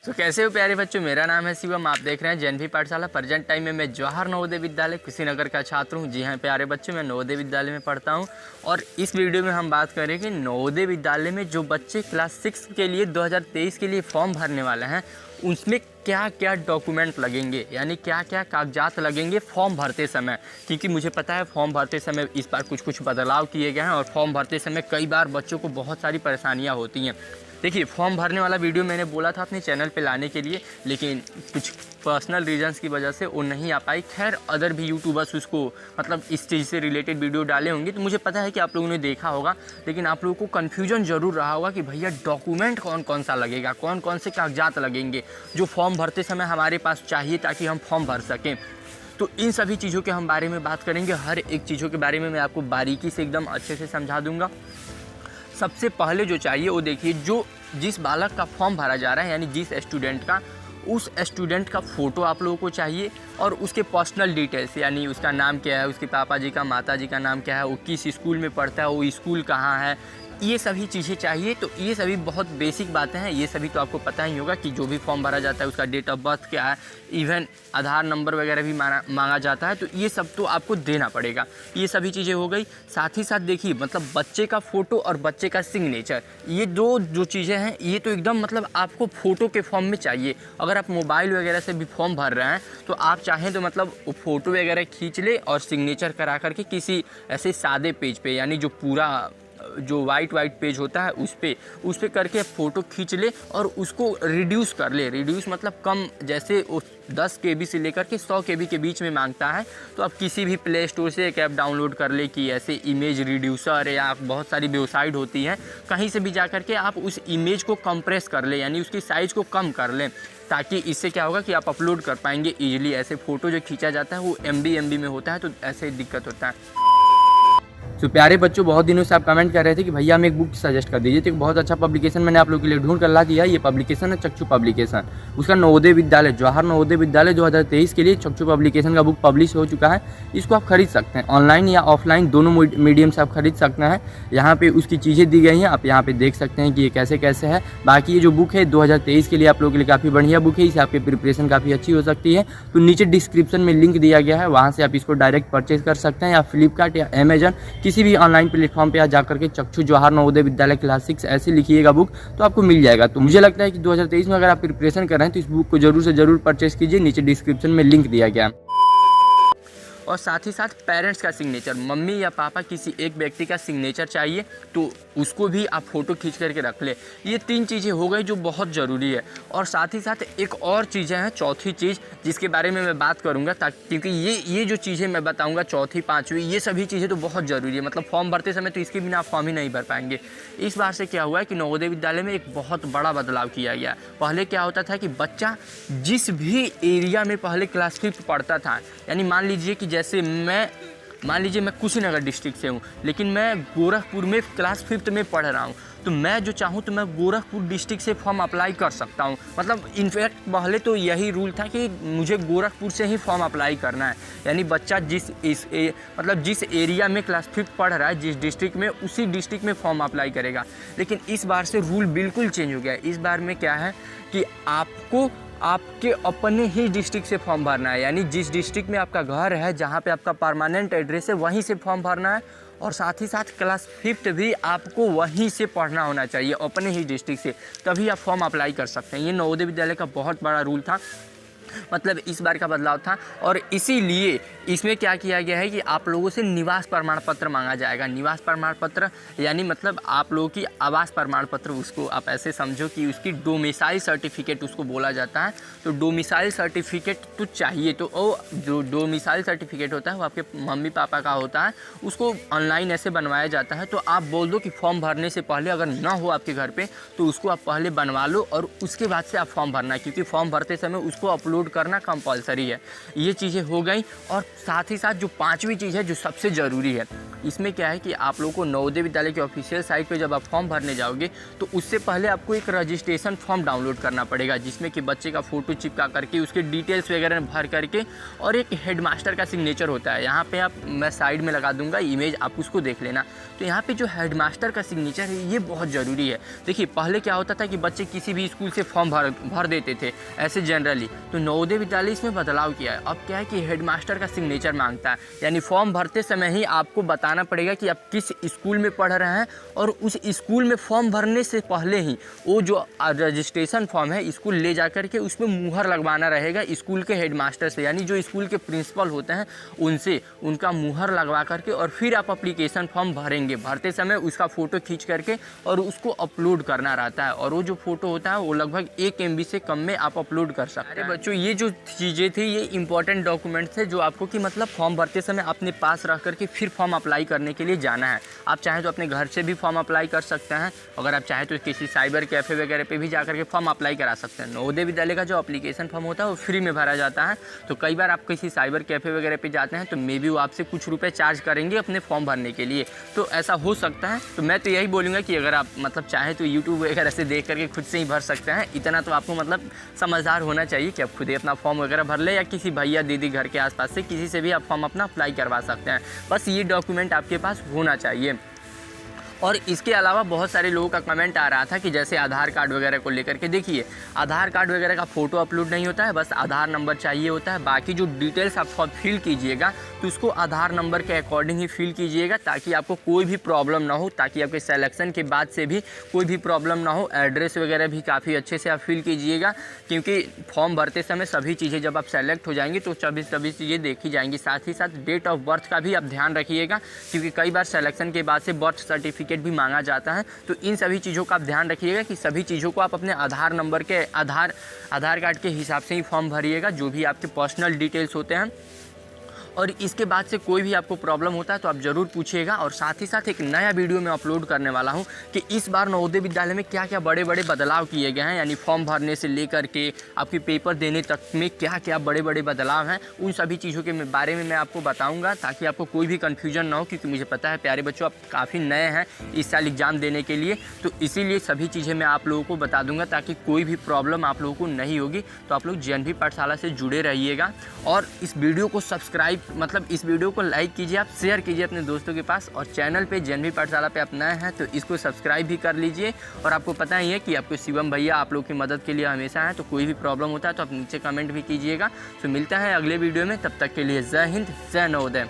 तो कैसे हो प्यारे बच्चों, मेरा नाम है शिवम। आप देख रहे हैं जेएनवी पाठशाला। प्रेजेंट टाइम में मैं जवाहर नवोदय विद्यालय कुशीनगर का छात्र हूं। जी हाँ प्यारे बच्चों, मैं नवोदय विद्यालय में पढ़ता हूं और इस वीडियो में हम बात करेंगे नवोदय विद्यालय में जो बच्चे क्लास 6 के लिए 2023 के लिए फॉर्म भरने वाले हैं उसमें क्या क्या डॉक्यूमेंट लगेंगे, यानी क्या क्या कागजात लगेंगे फॉर्म भरते समय। क्योंकि मुझे पता है फॉर्म भरते समय इस बार कुछ बदलाव किए गए हैं और फॉर्म भरते समय कई बार बच्चों को बहुत सारी परेशानियां होती हैं। देखिए, फॉर्म भरने वाला वीडियो मैंने बोला था अपने चैनल पे लाने के लिए, लेकिन कुछ पर्सनल रीजंस की वजह से वो नहीं आ पाई। खैर, अदर भी यूट्यूबर्स उसको मतलब इस चीज़ से रिलेटेड वीडियो डाले होंगे, तो मुझे पता है कि आप लोगों ने देखा होगा। लेकिन आप लोगों को कन्फ्यूजन ज़रूर रहा होगा कि भैया डॉक्यूमेंट कौन कौन सा लगेगा, कौन कौन से कागजात लगेंगे जो फॉर्म भरते समय हमारे पास चाहिए ताकि हम फॉर्म भर सकें। तो इन सभी चीज़ों के हम बारे में बात करेंगे। हर एक चीज़ों के बारे में मैं आपको बारीकी से एकदम अच्छे से समझा दूंगा। सबसे पहले जो चाहिए वो देखिए, जो जिस बालक का फॉर्म भरा जा रहा है यानी जिस स्टूडेंट का, उस स्टूडेंट का फ़ोटो आप लोगों को चाहिए और उसके पर्सनल डिटेल्स, यानी उसका नाम क्या है, उसके पापा जी का, माता जी का नाम क्या है, वो किस स्कूल में पढ़ता है, वो स्कूल कहाँ है, ये सभी चीज़ें चाहिए। तो ये सभी बहुत बेसिक बातें हैं, ये सभी तो आपको पता ही होगा कि जो भी फॉर्म भरा जाता है उसका डेट ऑफ बर्थ क्या है, इवन आधार नंबर वगैरह भी मांगा जाता है। तो ये सब तो आपको देना पड़ेगा। ये सभी चीज़ें हो गई। साथ ही साथ देखिए, मतलब बच्चे का फ़ोटो और बच्चे का सिग्नेचर, ये दो जो चीज़ें हैं ये तो एकदम मतलब आपको फ़ोटो के फॉर्म में चाहिए। अगर आप मोबाइल वगैरह से भी फॉर्म भर रहे हैं तो आप चाहें तो मतलब फ़ोटो वगैरह खींच ले और सिग्नेचर करा करके किसी ऐसे सादे पेज पे, यानी जो पूरा जो वाइट पेज होता है उस पे करके फ़ोटो खींच ले और उसको रिड्यूस कर ले। रिड्यूस मतलब कम, जैसे 10 KB से लेकर के 100 KB के बीच में मांगता है तो आप किसी भी प्ले स्टोर से एक ऐप डाउनलोड कर ले कि ऐसे इमेज रिड्यूसर या बहुत सारी वेबसाइट होती हैं, कहीं से भी जा कर के आप उस इमेज को कंप्रेस कर ले, यानी उसकी साइज़ को कम कर लें, ताकि इससे क्या होगा कि आप अपलोड कर पाएंगे ईजिली। ऐसे फ़ोटो जो खींचा जाता है वो MB में होता है, तो ऐसे दिक्कत होता है। तो प्यारे बच्चों, बहुत दिनों से आप कमेंट कर रहे थे कि भैया हमें एक बुक सजेस्ट कर दीजिए। तो एक बहुत अच्छा पब्लिकेशन मैंने आप लोगों के लिए ढूंढ कर ला दिया। ये पब्लिकेशन है चक्षु पब्लिकेशन। उसका नवोदय विद्यालय, जवाहर नवोदय विद्यालय 2023 के लिए चक्षु पब्लिकेशन का बुक पब्लिश हो चुका है। इसको आप खरीद सकते हैं, ऑनलाइन या ऑफलाइन दोनों मीडियम से आप खरीद सकते हैं। यहाँ पे उसकी चीज़ें दी गई हैं, आप यहाँ पे देख सकते हैं कि ये कैसे कैसे है। बाकी ये जो बुक है 2023 के लिए आप लोगों के लिए काफ़ी बढ़िया बुक है, इससे आपकी प्रिपरेशन काफ़ी अच्छी हो सकती है। तो नीचे डिस्क्रिप्शन में लिंक दिया गया है, वहाँ से आप इसको डायरेक्ट परचेज कर सकते हैं, या फ्लिपकार्ट या अमेजन किसी भी ऑनलाइन प्लेटफॉर्म पे जा करके चक्षु जवाहर नवोदय विद्यालय क्लास 6 ऐसे लिखिएगा बुक, तो आपको मिल जाएगा। तो मुझे लगता है कि 2023 में अगर आप प्रिपरेशन कर रहे हैं तो इस बुक को जरूर से जरूर परचेस कीजिए। नीचे डिस्क्रिप्शन में लिंक दिया गया है। और साथ ही साथ पेरेंट्स का सिग्नेचर, मम्मी या पापा किसी एक व्यक्ति का सिग्नेचर चाहिए, तो उसको भी आप फ़ोटो खींच करके रख ले। ये 3 चीज़ें हो गई जो बहुत ज़रूरी है। और साथ ही साथ एक और चीज़ें हैं, चौथी चीज़ जिसके बारे में मैं बात करूँगा, ताकि क्योंकि ये जो चीज़ें मैं बताऊँगा, चौथी पाँचवीं, ये सभी चीज़ें तो बहुत ज़रूरी है। मतलब फॉर्म भरते समय तो इसके बिना आप फॉर्म ही नहीं भर पाएंगे। इस बार से क्या हुआ है कि नवोदय विद्यालय में एक बहुत बड़ा बदलाव किया गया। पहले क्या होता था कि बच्चा जिस भी एरिया में पहले क्लास 5 पढ़ता था, यानी मान लीजिए कि जैसे मैं कुशीनगर डिस्ट्रिक्ट से हूँ, लेकिन मैं गोरखपुर में क्लास 5 में पढ़ रहा हूँ, तो मैं जो चाहूँ तो मैं गोरखपुर डिस्ट्रिक्ट से फॉर्म अप्लाई कर सकता हूँ। मतलब इनफैक्ट पहले तो यही रूल था कि मुझे गोरखपुर से ही फॉर्म अप्लाई करना है, यानी बच्चा जिस एरिया में क्लास 5 पढ़ रहा है, जिस डिस्ट्रिक्ट में, उसी डिस्ट्रिक्ट में फॉर्म अप्लाई करेगा। लेकिन इस बार से रूल बिल्कुल चेंज हो गया है। इस बार में क्या है कि आपको आपके अपने ही डिस्ट्रिक्ट से फॉर्म भरना है, यानी जिस डिस्ट्रिक्ट में आपका घर है, जहाँ पे आपका परमानेंट एड्रेस है, वहीं से फॉर्म भरना है। और साथ ही साथ क्लास 5 भी आपको वहीं से पढ़ना होना चाहिए, अपने ही डिस्ट्रिक्ट से, तभी आप फॉर्म अप्लाई कर सकते हैं। ये नवोदय विद्यालय का बहुत बड़ा रूल था, मतलब इस बार का बदलाव था। और इसीलिए इसमें क्या किया गया है कि आप लोगों से निवास प्रमाण पत्र मांगा जाएगा। निवास प्रमाण पत्र यानी मतलब आप लोगों की आवास प्रमाण पत्र, उसको आप ऐसे समझो कि उसकी डोमिसाइल सर्टिफिकेट उसको बोला जाता है। तो डोमिसाइल सर्टिफिकेट तो चाहिए। तो वो जो डोमिसाइल सर्टिफिकेट होता है वो आपके मम्मी पापा का होता है, उसको ऑनलाइन ऐसे बनवाया जाता है। तो आप बोल दो कि फॉर्म भरने से पहले अगर ना हो आपके घर पे, तो उसको आप पहले बनवा लो और उसके बाद से आप फॉर्म भरना है, क्योंकि फॉर्म भरते समय उसको अपलोड अपलोड करना कंपलसरी है। ये चीज़ें हो गई। और साथ ही साथ जो पाँचवीं चीज़ है जो सबसे ज़रूरी है, इसमें क्या है कि आप लोगों को नवोदय विद्यालय की ऑफिशियल साइट पे जब आप फॉर्म भरने जाओगे तो उससे पहले आपको एक रजिस्ट्रेशन फॉर्म डाउनलोड करना पड़ेगा, जिसमें कि बच्चे का फ़ोटो चिपका करके उसके डिटेल्स वगैरह भर करके और एक हेडमास्टर का सिग्नेचर होता है। यहाँ पे मैं साइड में लगा दूंगा इमेज, आप उसको देख लेना। तो यहाँ पे जो हेडमास्टर का सिग्नेचर है ये बहुत ज़रूरी है। देखिए पहले क्या होता था कि बच्चे किसी भी स्कूल से फॉर्म भर देते थे ऐसे जनरली, तो नवोदय विद्यालय इसमें बदलाव किया है। अब क्या है कि हेडमास्टर का सिग्नेचर मांगता है, यानी फॉर्म भरते समय ही आपको बताना पड़ेगा कि आप किस स्कूल में पढ़ रहे हैं, और उस स्कूल में फॉर्म भरने से पहले ही वो जो रजिस्ट्रेशन फॉर्म है स्कूल ले जा करके उसमें मुहर लगवाना रहेगा स्कूल के हेडमास्टर से, यानी जो स्कूल के प्रिंसिपल होते हैं उनसे उनका मुहर लगवा करके और फिर आप एप्लीकेशन फॉर्म भरेंगे। भरते समय उसका फ़ोटो खींच करके और उसको अपलोड करना रहता है, और वो जो फ़ोटो होता है वो लगभग 1 MB से कम में आप अपलोड कर सकते हैं। बच्चों ये जो चीज़ें थी ये इंपॉर्टेंट डॉक्यूमेंट थे जो आपको कि मतलब फॉर्म भरते समय अपने पास रख करके फिर फॉर्म अप्लाई करने के लिए जाना है। आप चाहें तो अपने घर से भी फॉर्म अप्लाई कर सकते हैं, अगर आप चाहें तो किसी साइबर कैफ़े वगैरह पे भी जा करके फॉर्म अप्लाई करा सकते हैं। नवोदय विद्यालय का जो एप्लीकेशन फॉर्म होता है वो फ्री में भरा जाता है। तो कई बार आप किसी साइबर कैफ़े वगैरह पे जाते हैं तो मे बी वो आपसे कुछ रुपए चार्ज करेंगे अपने फॉर्म भरने के लिए, तो ऐसा हो सकता है। तो मैं तो यही बोलूँगा कि अगर आप मतलब चाहें तो यूट्यूब वगैरह से देख करके खुद से ही भर सकते हैं। इतना तो आपको मतलब समझदार होना चाहिए कि आप खुद ही अपना फॉर्म वगैरह भर ले, या किसी भैया दीदी घर के आसपास से किसी से भी आप फॉर्म अपना अप्लाई करवा सकते हैं। बस ये डॉक्यूमेंट आपके पास होना चाहिए। और इसके अलावा बहुत सारे लोगों का कमेंट आ रहा था कि जैसे आधार कार्ड वगैरह को लेकर के, देखिए आधार कार्ड वगैरह का फ़ोटो अपलोड नहीं होता है, बस आधार नंबर चाहिए होता है। बाकी जो डिटेल्स आप फिल कीजिएगा तो उसको आधार नंबर के अकॉर्डिंग ही फिल कीजिएगा, ताकि आपको कोई भी प्रॉब्लम ना हो, ताकि आपके सिलेक्शन के बाद से भी कोई भी प्रॉब्लम ना हो। एड्रेस वगैरह भी काफ़ी अच्छे से आप फिल कीजिएगा, क्योंकि फॉर्म भरते समय सभी चीज़ें जब आप सेलेक्ट हो जाएंगी तो सभी चीज़ें देखी जाएंगी। साथ ही साथ डेट ऑफ बर्थ का भी आप ध्यान रखिएगा, क्योंकि कई बार सिलेक्शन के बाद से बर्थ सर्टिफिकेट भी मांगा जाता है। तो इन सभी चीज़ों का आप ध्यान रखिएगा कि सभी चीज़ों को आप अपने आधार नंबर के आधार कार्ड के हिसाब से ही फॉर्म भरिएगा, जो भी आपके पर्सनल डिटेल्स होते हैं। और इसके बाद से कोई भी आपको प्रॉब्लम होता है तो आप ज़रूर पूछिएगा। और साथ ही साथ एक नया वीडियो मैं अपलोड करने वाला हूं कि इस बार नवोदय विद्यालय में क्या क्या बड़े बड़े बदलाव किए गए हैं, यानी फॉर्म भरने से लेकर के आपके पेपर देने तक में क्या क्या बड़े बड़े बदलाव हैं। उन सभी चीज़ों के बारे में मैं आपको बताऊँगा, ताकि आपको कोई भी कन्फ्यूजन ना हो, क्योंकि मुझे पता है प्यारे बच्चों आप काफ़ी नए हैं इस साल एग्ज़ाम देने के लिए। तो इसीलिए सभी चीज़ें मैं आप लोगों को बता दूँगा, ताकि कोई भी प्रॉब्लम आप लोगों को नहीं होगी। तो आप लोग JNV पाठशाला से जुड़े रहिएगा, और इस वीडियो को सब्सक्राइब मतलब इस वीडियो को लाइक कीजिए, आप शेयर कीजिए अपने दोस्तों के पास। और चैनल पे JNV पाठशाला पे आप नए हैं तो इसको सब्सक्राइब भी कर लीजिए। और आपको पता ही है कि आपको शिवम भैया आप लोग की मदद के लिए हमेशा हैं, तो कोई भी प्रॉब्लम होता है तो आप नीचे कमेंट भी कीजिएगा। तो मिलता है अगले वीडियो में, तब तक के लिए जय हिंद, जय नवोदय।